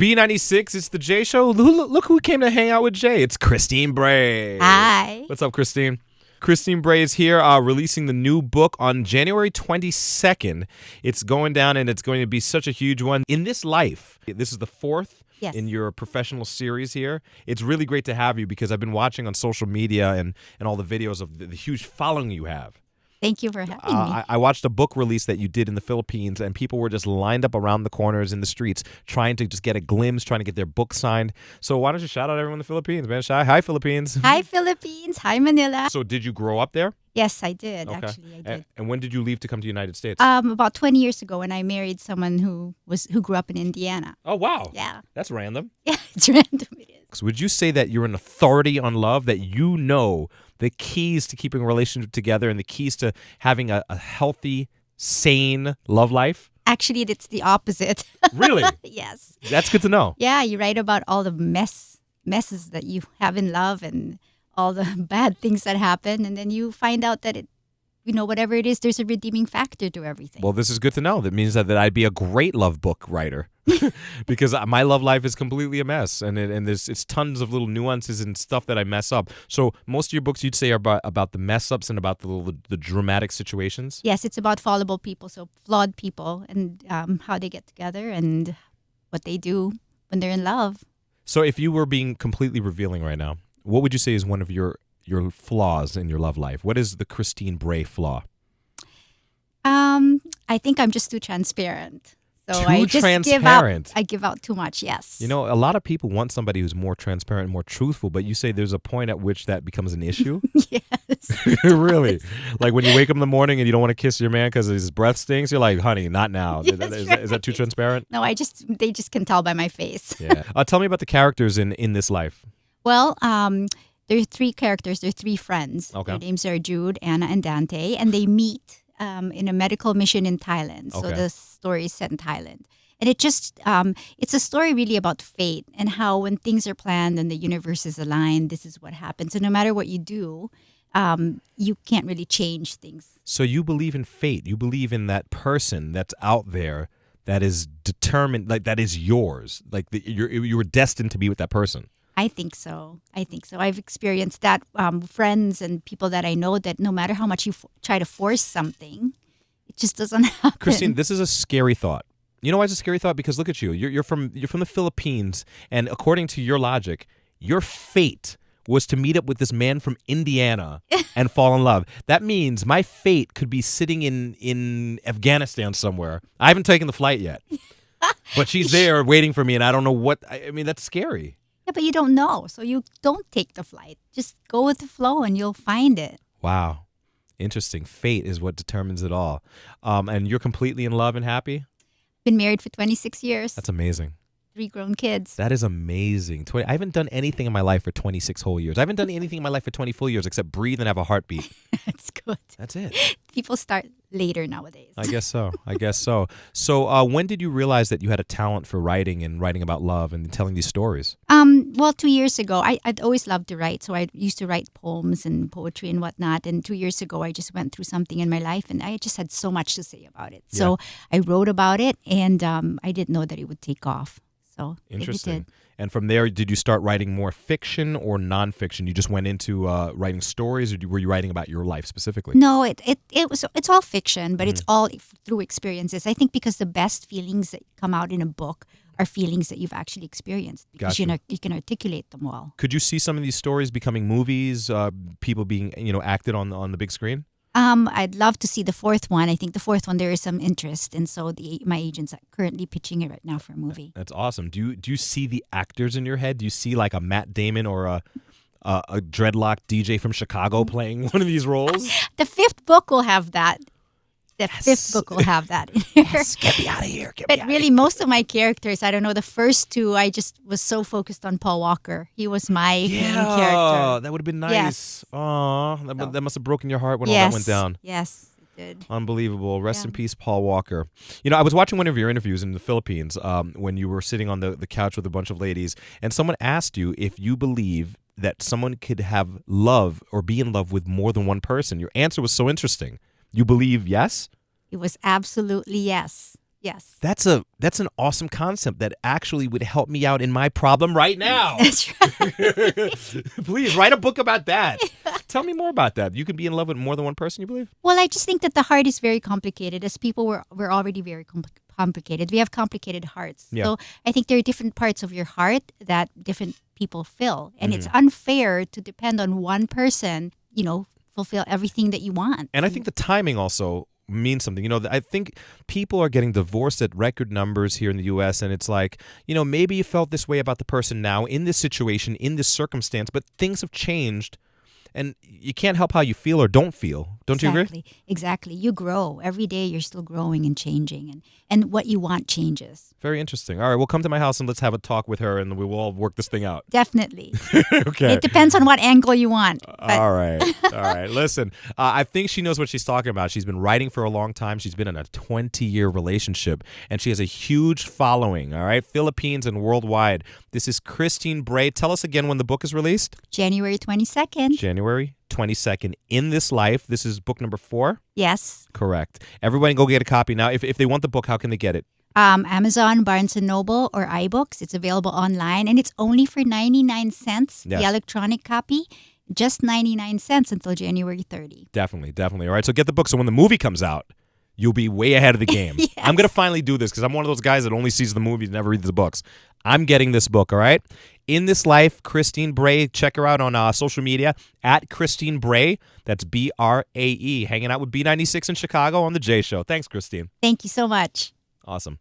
B96, it's the Jay Show. Look who came to hang out with Jay. It's Christine Bray. Hi. What's up, Christine? Christine Bray is here releasing the new book on January 22nd. It's going down, and it's going to be such a huge one. In This Life, this is the fourth in your professional series here. It's really great to have you because I've been watching on social media and all the videos of the huge following you have. Thank you for having me. I watched a book release that you did in the Philippines, and people were just lined up around the corners in the streets trying to just get a glimpse, trying to get their book signed. So why don't you shout out everyone in the Philippines, man? Hi, Philippines. Hi, Philippines. Hi, Manila. So did you grow up there? Yes, I did. Okay. Actually, I did. And when did you leave to come to the United States? About 20 years ago, when I married someone who grew up in Indiana. Oh, wow. Yeah. That's random. Yeah, it's random. It is. So would you say that you're an authority on love, that you know the keys to keeping a relationship together and the keys to having a healthy, sane love life? Actually, it's the opposite. Really? Yes. That's good to know. Yeah, you write about all the messes that you have in love and all the bad things that happen, and then you find out that whatever it is, there's a redeeming factor to everything. Well, this is good to know. That means that I'd be a great love book writer because my love life is completely a mess, and it's tons of little nuances and stuff that I mess up. So most of your books, you'd say, are about the mess ups and about the dramatic situations. Yes, it's about fallible people, so flawed people, and how they get together and what they do when they're in love. So if you were being completely revealing right now, what would you say is one of your flaws in your love life? What is the Christine Bray flaw? I think I'm just too transparent. So Too I just transparent. I give out too much, yes. You know, a lot of people want somebody who's more transparent, more truthful, but you say there's a point at which that becomes an issue? Yes. Really? Like when you wake up in the morning and you don't want to kiss your man because his breath stinks, you're like, honey, not now. Yes, Is that too transparent? No, they just can tell by my face. Yeah. Tell me about the characters in This Life. Well, there are three characters. There are three friends. Okay. Their names are Jude, Anna, and Dante, and they meet in a medical mission in Thailand. So Okay. the story is set in Thailand. And it's a story really about fate and how when things are planned and the universe is aligned, this is what happens. So no matter what you do, you can't really change things. So you believe in fate. You believe in that person that's out there that is determined, like that is yours. Like you were destined to be with that person. I think so. I've experienced that. Friends and people that I know, that no matter how much you try to force something, it just doesn't happen. Christine, this is a scary thought. You know why it's a scary thought? Because look at you. You're from the Philippines, and according to your logic, your fate was to meet up with this man from Indiana and fall in love. That means my fate could be sitting in Afghanistan somewhere. I haven't taken the flight yet, but she's there waiting for me, and I don't know what. I mean, that's scary. Yeah, but you don't know. So you don't take the flight. Just go with the flow and you'll find it. Wow. Interesting. Fate is what determines it all. And you're completely in love and happy? Been married for 26 years. That's amazing. 3 grown kids. That is amazing. I haven't done anything in my life for 26 whole years. I haven't done anything in my life for 20 full years except breathe and have a heartbeat. That's good. That's it. People start later nowadays. I guess so. So when did you realize that you had a talent for writing and writing about love and telling these stories? Well, 2 years ago, I'd always loved to write. So I used to write poems and poetry and whatnot. And 2 years ago, I just went through something in my life and I just had so much to say about it. So I wrote about it, and I didn't know that it would take off. So Interesting. It did. And from there, did you start writing more fiction or nonfiction? You just went into writing stories, or were you writing about your life specifically? No, it's all fiction, but it's all through experiences. I think because the best feelings that come out in a book are feelings that you've actually experienced, because Gotcha. you can articulate them well. Could you see some of these stories becoming movies, people being acted on the big screen? I'd love to see the fourth one. I think the fourth one, there is some interest, and so my agents are currently pitching it right now for a movie. That's awesome. Do you see the actors in your head? Do you see like a Matt Damon or a dreadlock DJ from Chicago playing one of these roles? The fifth book will have that. Fifth book will have that in here. Yes, get me out of here. But really, most of my characters, I don't know, the first two, I just was so focused on Paul Walker. He was my main character. That would have been nice. Yes. Aw, that must have broken your heart when all that went down. Yes, it did. Unbelievable. Rest in peace, Paul Walker. I was watching one of your interviews in the Philippines when you were sitting on the couch with a bunch of ladies, and someone asked you if you believe that someone could have love or be in love with more than one person. Your answer was so interesting. You believe yes? It was absolutely yes. Yes. That's an awesome concept that actually would help me out in my problem right now. That's right. Please write a book about that. Tell me more about that. You can be in love with more than one person, you believe? Well, I just think that the heart is very complicated. As people, we're already very complicated. We have complicated hearts. Yeah. So I think there are different parts of your heart that different people fill. And it's Mm-hmm. unfair to depend on one person, fulfill everything that you want. And I think the timing also means something. I think people are getting divorced at record numbers here in the U.S. And it's like, maybe you felt this way about the person now in this situation, in this circumstance, but things have changed. And you can't help how you feel or don't feel. Don't you agree? Exactly. You grow. Every day you're still growing and changing. And what you want changes. Very interesting. All right, well, come to my house and let's have a talk with her and we will all work this thing out. Definitely. Okay. It depends on what angle you want. But All right. All right. Listen, I think she knows what she's talking about. She's been writing for a long time. She's been in a 20-year relationship, and she has a huge following, all right? Philippines and worldwide. This is Christine Bray. Tell us again when the book is released. January 22nd. January 22nd. In This Life. This is book number 4? Yes. Correct. Everybody go get a copy now. If they want the book, how can they get it? Amazon, Barnes & Noble, or iBooks. It's available online, and it's only for 99 cents, Yes. the electronic copy. Just 99 cents until January 30. Definitely, definitely. All right, so get the book. So when the movie comes out, you'll be way ahead of the game. Yes. I'm going to finally do this because I'm one of those guys that only sees the movies and never reads the books. I'm getting this book, all right? In This Life, Christine Bray. Check her out on social media, at Christine Bray. That's Brae. Hanging out with B96 in Chicago on The Jay Show. Thanks, Christine. Thank you so much. Awesome.